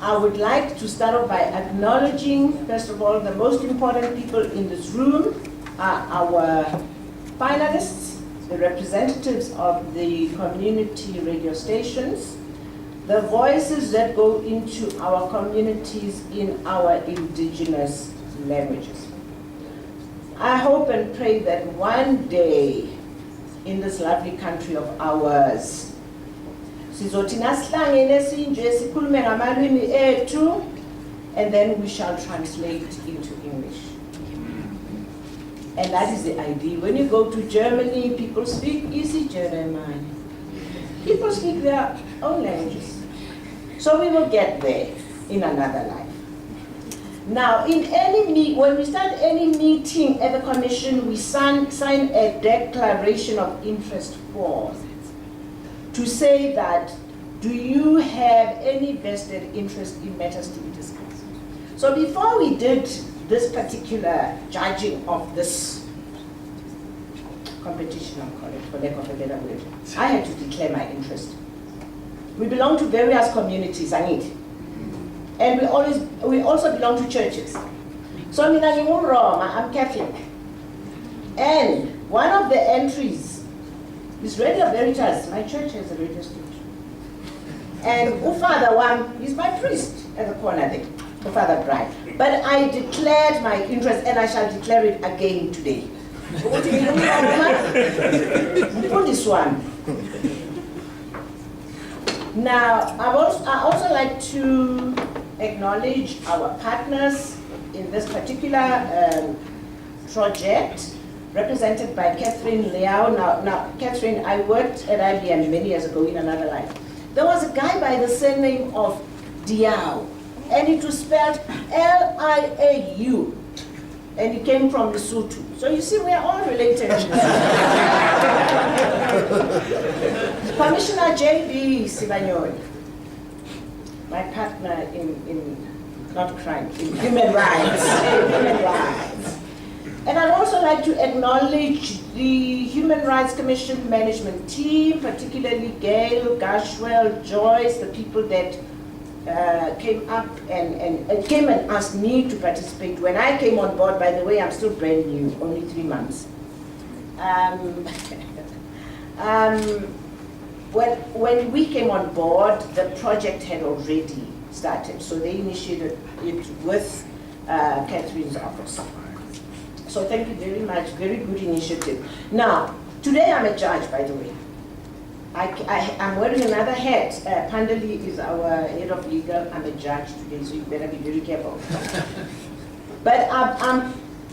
I would like to start off by acknowledging, first of all, the most important people in this room are our finalists, the representatives of the community radio stations, the voices that go into our communities in our indigenous languages. I hope and pray that one day in this lovely country of ours, and then we shall translate into English. And that is the idea. When you go to Germany, people speak easy German. People speak their own languages. So we will get there in another life. Now, when we start any meeting at the Commission, we sign a declaration of interest form to say that, do you have any vested interest in matters to be discussed? So before we did this particular judging of this competition, I'll call it, for lack of a better word, I had to declare my interest. We belong to various communities, I need. And we also belong to churches. So I'm Catholic. And one of the entries is Radio Veritas. My church has a radio station. And Ufada Wam is my priest at the corner there, Ufada Bride. But I declared my interest, and I shall declare it again today. This one. Now, I also like to acknowledge our partners in this particular project, represented by Catherine Liao. Now, Catherine, I worked at IBM many years ago in another life. There was a guy by the surname of Diao, and it was spelled L-I-A-U, and he came from Lesotho. So you see, we are all related. Commissioner J.B. Sibanyoni, my partner in not crime, in human rights. Human rights. And I'd also like to acknowledge the Human Rights Commission management team, particularly Gail, Gashwell, Joyce, the people that came up and came and asked me to participate. When I came on board, by the way, I'm still brand new, only 3 months. When we came on board, the project had already started, so they initiated it with Catherine's office. So thank you very much, very good initiative. Now, today I'm a judge, by the way. I'm wearing another hat. Pandali is our head of legal. I'm a judge today, so you better be very careful. But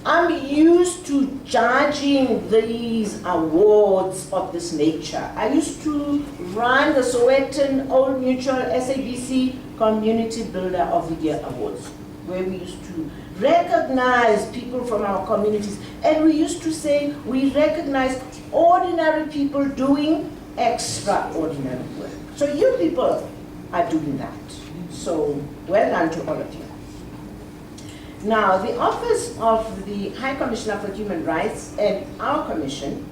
I'm used to judging these awards of this nature. I used to run the Sowetan Old Mutual SABC Community Builder of the Year Awards, where we used to recognize people from our communities. And we used to say, we recognize ordinary people doing extraordinary work. So you people are doing that. So well done to all of you. Now, the Office of the High Commissioner for Human Rights and our Commission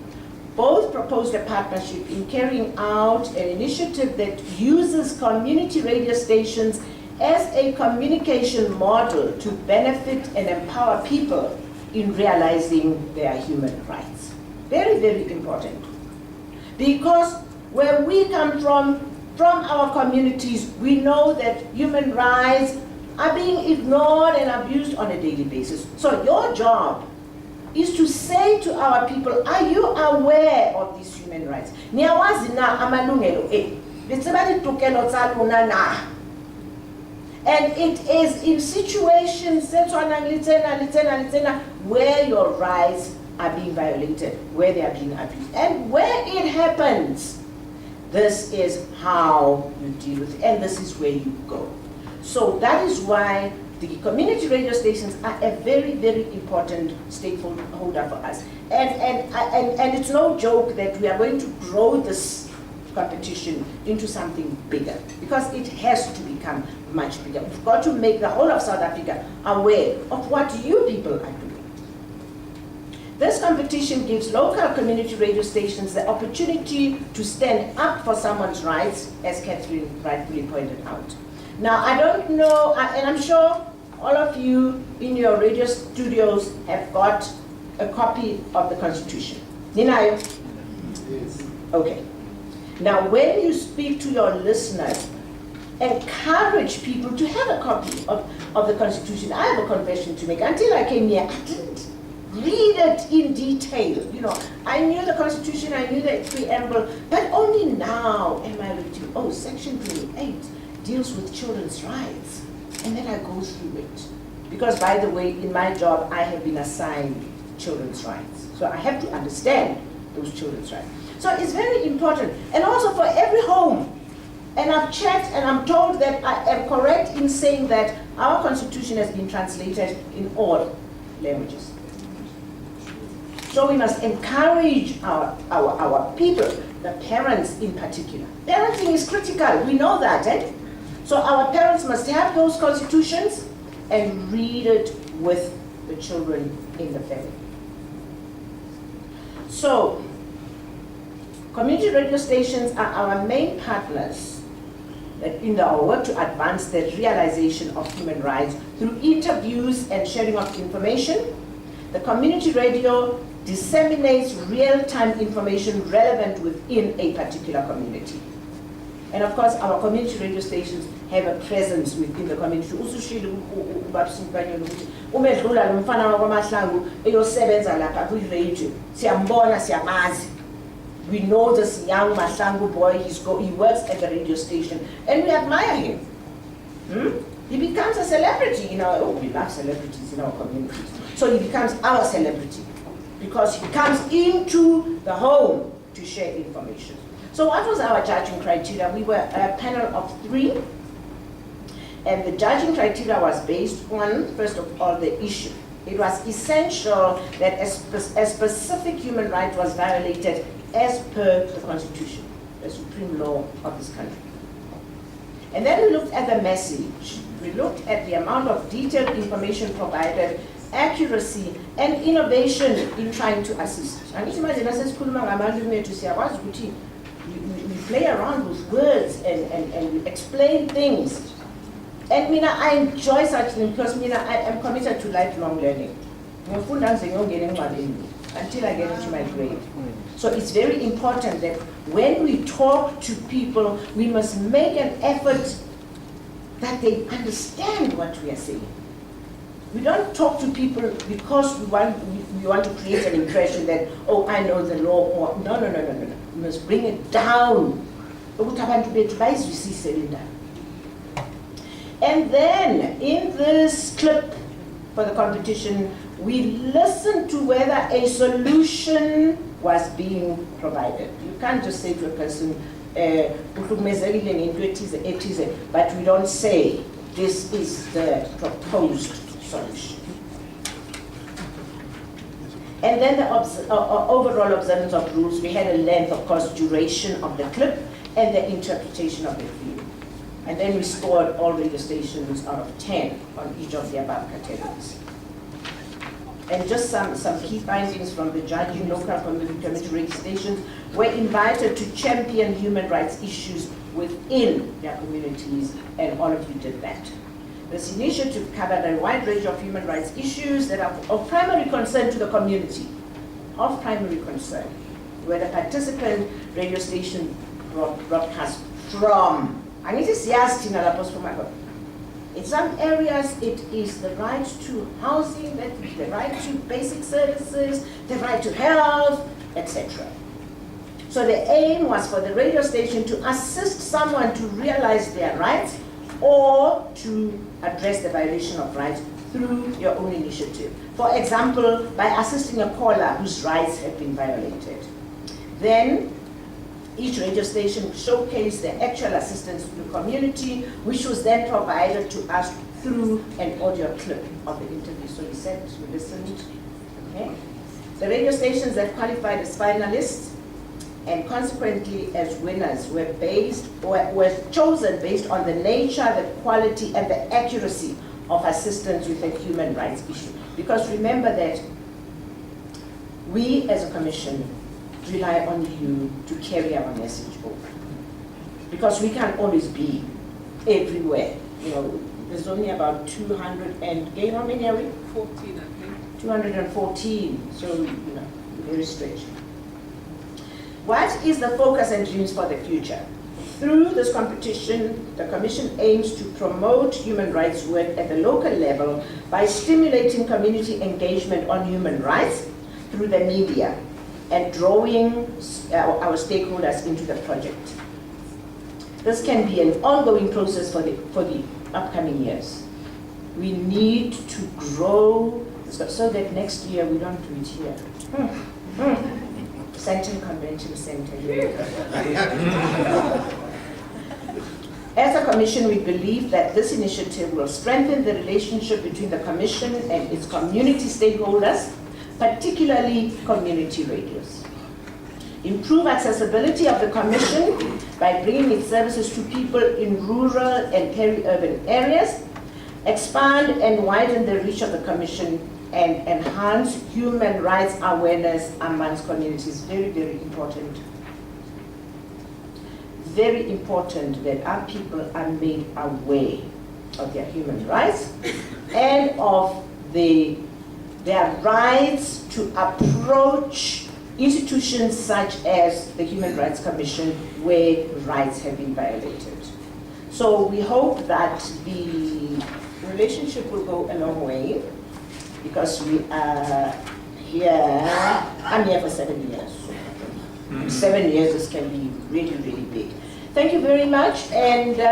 both proposed a partnership in carrying out an initiative that uses community radio stations as a communication model to benefit and empower people in realizing their human rights. Very, very important. Because where we come from our communities, we know that human rights are being ignored and abused on a daily basis. So your job is to say to our people, are you aware of these human rights? And it is in situations where your rights are being violated, where they are being abused. And where it happens, this is how you deal with it, and this is where you go. So that is why the community radio stations are a very, very important stakeholder for us. And it's no joke that we are going to grow this competition into something bigger, because it has to become much bigger. We've got to make the whole of South Africa aware of what you people are doing. This competition gives local community radio stations the opportunity to stand up for someone's rights, as Catherine rightfully pointed out. Now, I don't know, and I'm sure all of you in your radio studios have got a copy of the Constitution. Ninayo? Yes. Okay. Now, when you speak to your listeners, encourage people to have a copy of the Constitution. I have a confession to make. Until I came here, I didn't read it in detail. You know, I knew the Constitution, I knew the preamble, but only now am I reading, oh, Section 28 deals with children's rights. And then I go through it. Because, by the way, in my job, I have been assigned children's rights. So I have to understand those children's rights. So it's very important. And also for every home. And I've checked and I'm told that I am correct in saying that our Constitution has been translated in all languages. So we must encourage our people, the parents in particular. Parenting is critical, we know that, eh? So our parents must have those constitutions and read it with the children in the family. So, community radio stations are our main partners in our work to advance the realization of human rights through interviews and sharing of information. The community radio disseminates real-time information relevant within a particular community. And of course, our community radio stations have a presence within the community. We know this young Mahlangu boy, he works at the radio station, and we admire him. He becomes a celebrity in our, we love celebrities in our communities. So he becomes our celebrity because he comes into the home to share information. So what was our judging criteria? We were a panel of 3, and the judging criteria was based on, first of all, the issue. It was essential that a specific human right was violated as per the Constitution, the supreme law of this country. And then we looked at the message. We looked at the amount of detailed information provided, accuracy, and innovation in trying to assist. And we play around with words and we explain things. And I enjoy such things because I am committed to lifelong learning. Until I get into my grade. So it's very important that when we talk to people, we must make an effort that they understand what we are saying. We don't talk to people because we want to create an impression that, oh, I know the law, or no. We must bring it down. And then, in this clip for the competition, we listened to whether a solution was being provided. You can't just say to a person, but we don't say, this is the proposed solution. And then the overall observance of rules, we had a length, of course, duration of the clip, and the interpretation of the film. And then we scored all radio stations out of 10 on each of the above categories. And just some key findings from the judging. Local community radio stations were invited to champion human rights issues within their communities, and all of you did that. This initiative covered a wide range of human rights issues that are of primary concern to the community, of primary concern, where the participant radio station broadcast from. And it is in some areas, it is the right to housing, the right to basic services, the right to health, etc. So the aim was for the radio station to assist someone to realize their rights or to address the violation of rights through your own initiative. For example, by assisting a caller whose rights have been violated. Then, each radio station showcased the actual assistance to the community, which was then provided to us through an audio clip of the interview. So we said, we listened, okay? The radio stations that qualified as finalists and consequently as winners were chosen based on the nature, the quality, and the accuracy of assistance with a human rights issue. Because remember that we as a commission rely on you to carry our message over. Because we can't always be everywhere you know, there's only about 200 and, gain how many are we? 14, I think. 214, so, you know, very stretched. What is the focus and dreams for the future? Through this competition, the Commission aims to promote human rights work at the local level by stimulating community engagement on human rights through the media and drawing our stakeholders into the project. This can be an ongoing process for the upcoming years. We need to grow so that next year we don't do it here. Sandton Convention Center. As a Commission, we believe that this initiative will strengthen the relationship between the Commission and its community stakeholders, particularly community radios. Improve accessibility of the Commission by bringing its services to people in rural and peri-urban areas, expand and widen the reach of the Commission, and enhance human rights awareness amongst communities. Very, very important. Very important that our people are made aware of their human rights and of their rights to approach institutions such as the Human Rights Commission where rights have been violated. So we hope that the relationship will go a long way because we are here, I'm here for 7 years. 7 years, this can be really, really big. Thank you very much. And